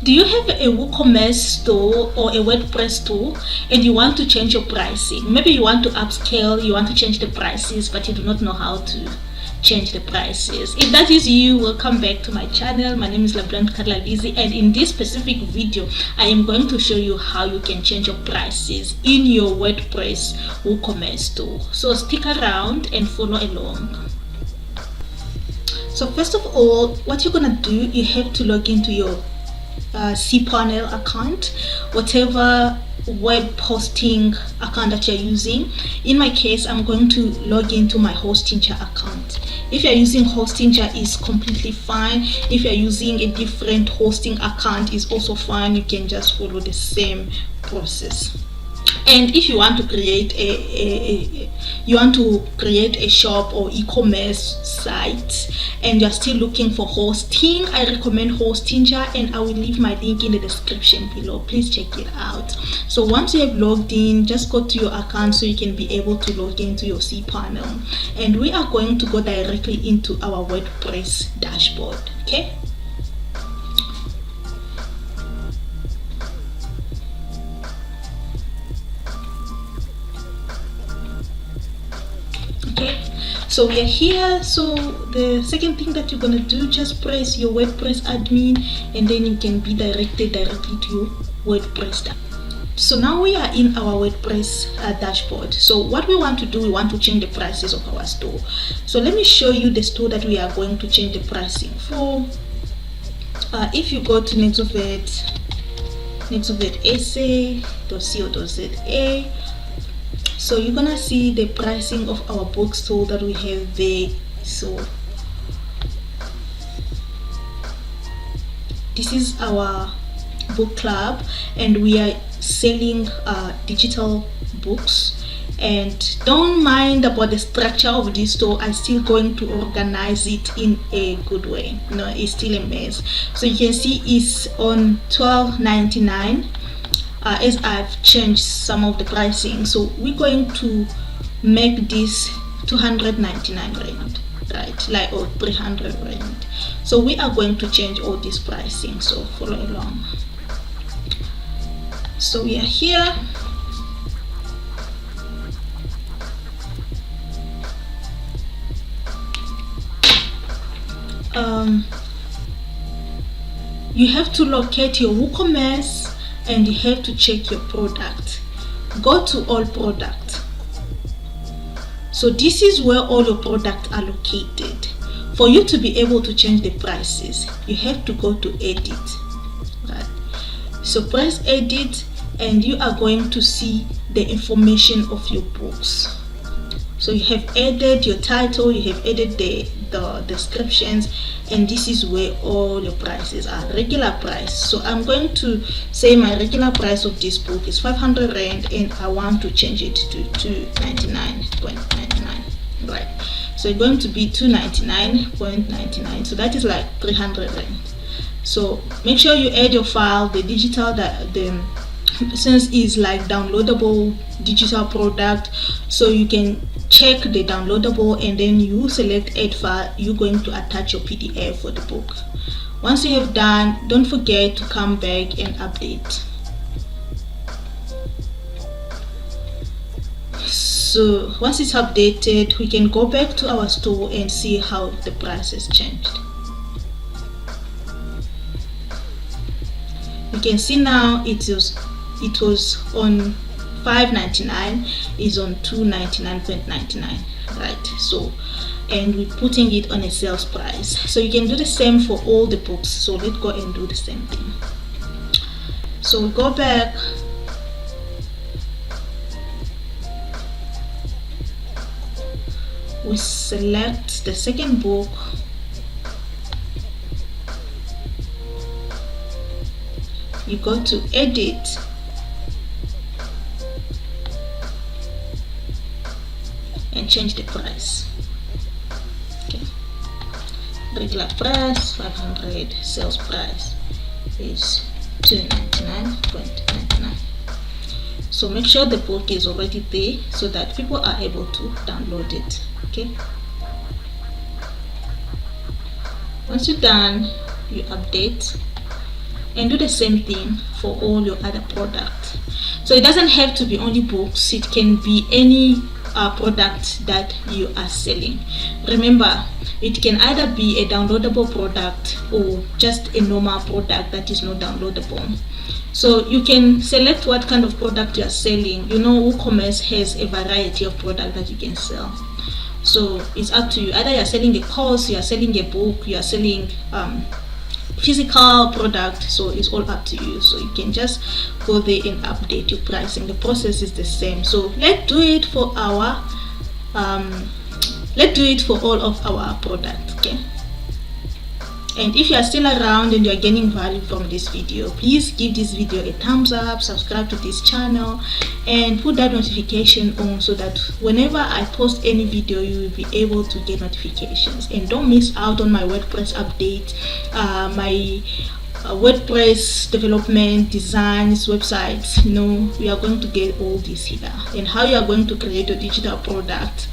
Do you have a WooCommerce store or a WordPress store and you want to change your pricing? Maybe you want to upscale, you want to change the prices, but you do not know how to change the prices. If that is you, welcome back to my channel. My name is Lizzy, and in this specific video I am going to show you how you can change your prices in your WordPress WooCommerce store. So stick around and follow along. So first of all, what you're gonna do, you have to log into your cPanel account, whatever web hosting account that you're using. In my case, I'm going to log into my Hostinger account. If you're using Hostinger, is completely fine. If you're using a different hosting account, is also fine. You can just follow the same process. And if you want to create a shop or e-commerce site and you're still looking for hosting, I recommend Hostinger, and I will leave my link in the description below. Please check it out. So once you have logged in, just go to your account so you can be able to log into your cPanel, and we are going to go directly into our WordPress dashboard. Okay. So we are here. So the second thing that you're gonna do, just press your WordPress admin, and then you can be directed directly to your WordPress. So now we are in our WordPress dashboard. So what we want to do, we want to change the prices of our store. So let me show you the store that we are going to change the pricing for. If you go to nexoved.sa.co.za, so you're gonna see the pricing of our bookstore that we have there. So this is our book club, and we are selling digital books. And don't mind about the structure of this store. I'm still going to organize it in a good way. No, it's still a mess. So you can see it's on $12.99. As I've changed some of the pricing, so we're going to make this 299 rand, right, like, or 300 rand. So we are going to change all this pricing, so follow along. So we are here. You have to locate your WooCommerce, and you have to check your product. Go to all product. So this is where all your products are located. For you to be able to change the prices, you have to go to edit, right? So press edit, and you are going to see the information of your books. So you have added your title, you have added the descriptions, and this is where all your prices are. Regular price. So I'm going to say my regular price of this book is 500 rand, and I want to change it to 299.99, right? So it's going to be 299.99. So that is like 300 rand. So make sure you add your file, the digital, since it's like downloadable digital product, so you can check the downloadable, and then you select add file. You're going to attach your PDF for the book. Once you have done, don't forget to come back and update. So once it's updated, we can go back to our store and see how the price has changed. You can see now it was on 599, is on 299.99, right? So, and we're putting it on a sales price. So you can do the same for all the books. So let's go and do the same thing. So we go back. We select the second book. You go to edit, and change the price. Okay. Regular price 500, sales price is 299.99. So make sure the book is already there so that people are able to download it. Okay. Once you're done, you update. and do the same thing for all your other products. So it doesn't have to be only books, it can be any product that you are selling. Remember, it can either be a downloadable product or just a normal product that is not downloadable. So you can select what kind of product you are selling. You know, WooCommerce has a variety of products that you can sell. So it's up to you. Either you are selling a course, you are selling a book, you are selling physical product. So it's all up to you. So you can just go there and update your pricing. The process is the same. So let's do it for our all of our products. Okay, and if you are still around and you are gaining value from this video, please give this video a thumbs up, subscribe to this channel, and put that notification on so that whenever I post any video, you will be able to get notifications. And don't miss out on my WordPress update, my WordPress development, designs, websites. You know, we are going to get all this here, and how you are going to create a digital product,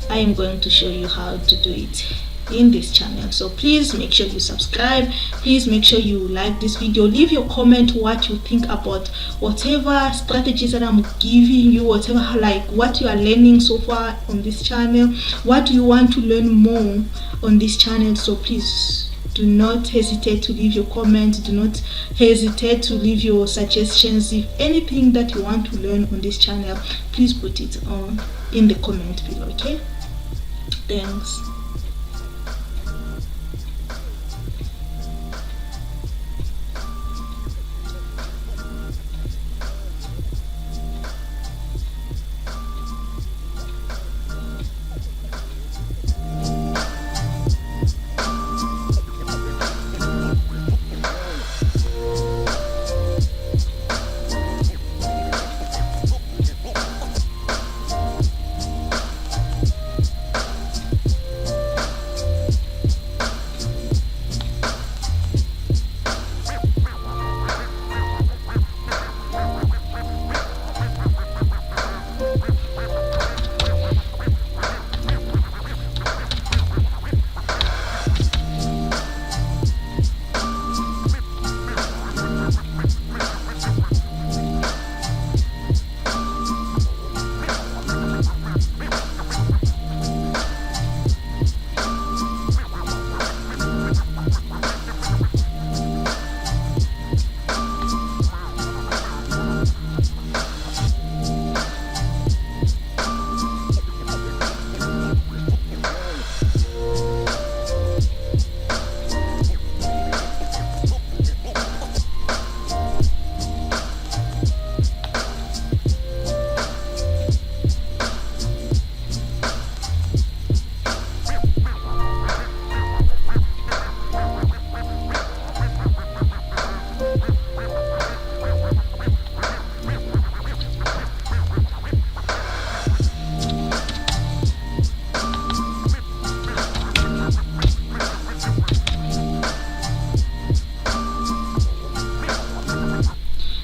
I am going to show you how to do it in this channel. So please make sure you subscribe, please make sure you like this video, leave your comment what you think about whatever strategies that I'm giving you, whatever, like what you are learning so far on this channel, what do you want to learn more on this channel. So please do not hesitate to leave your comments, do not hesitate to leave your suggestions. If anything that you want to learn on this channel, please put it on in the comment below. Okay, thanks.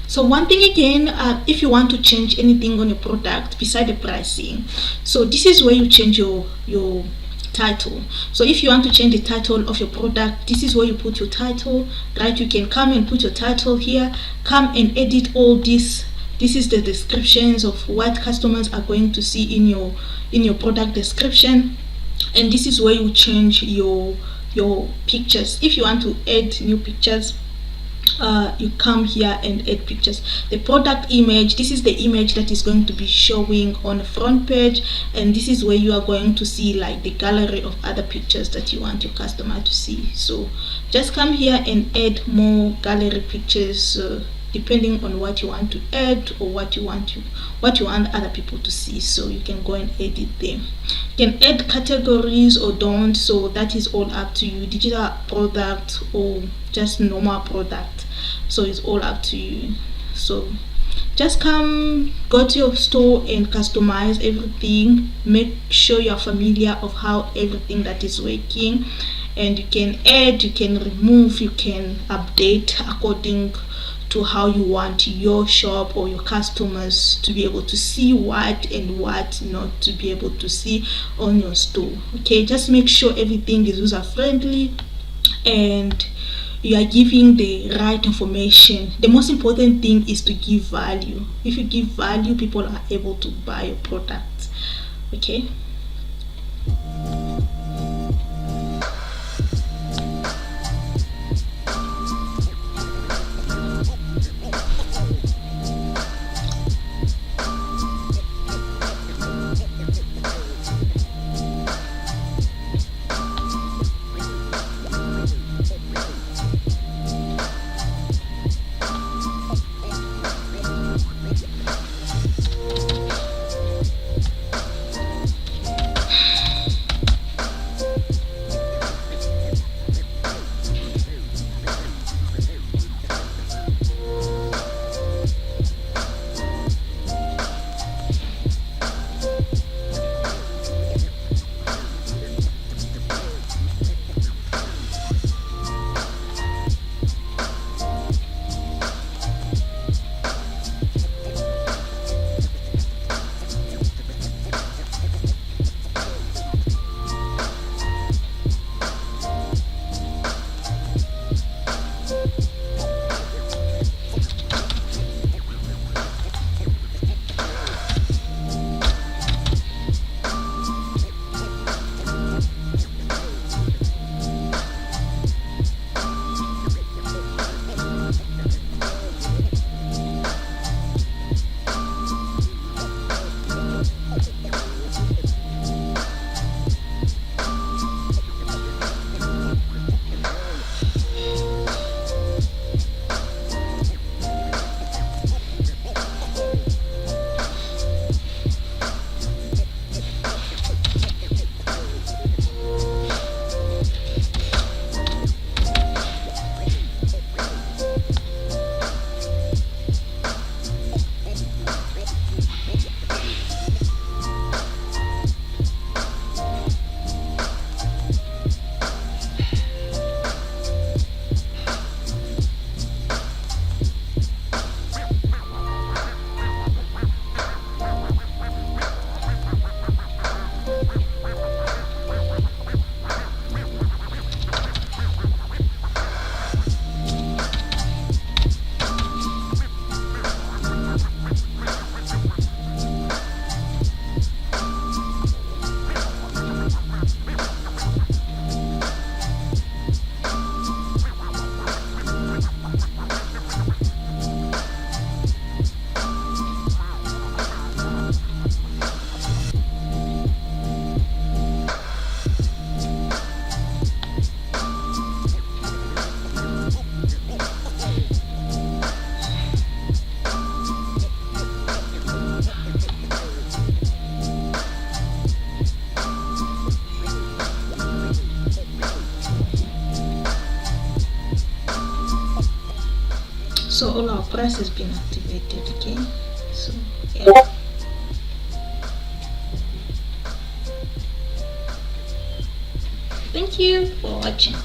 So one thing again, if you want to change anything on your product beside the pricing, so this is where you change your title. So if you want to change the title of your product, this is where you put your title, right? You can come and put your title here, come and edit all this. This is the descriptions of what customers are going to see in your product description, and this is where you change your pictures. If you want to add new pictures, you come here and add pictures. The product image, this is the image that is going to be showing on the front page, and this is where you are going to see like the gallery of other pictures that you want your customer to see. So just come here and add more gallery pictures, depending on what you want to add or what you want other people to see. So you can go and edit them. You can add categories or don't, so that is all up to you. Digital product or just normal product, so it's all up to you. So just go to your store and customize everything. Make sure you're familiar of how everything that is working, and you can add, you can remove, you can update according to how you want your shop or your customers to be able to see what and what not to be able to see on your store. Okay, just make sure everything is user friendly and you are giving the right information. The most important thing is to give value. If you give value, people are able to buy your product. Okay. So all our price has been activated. Okay, so yeah. Thank you for watching.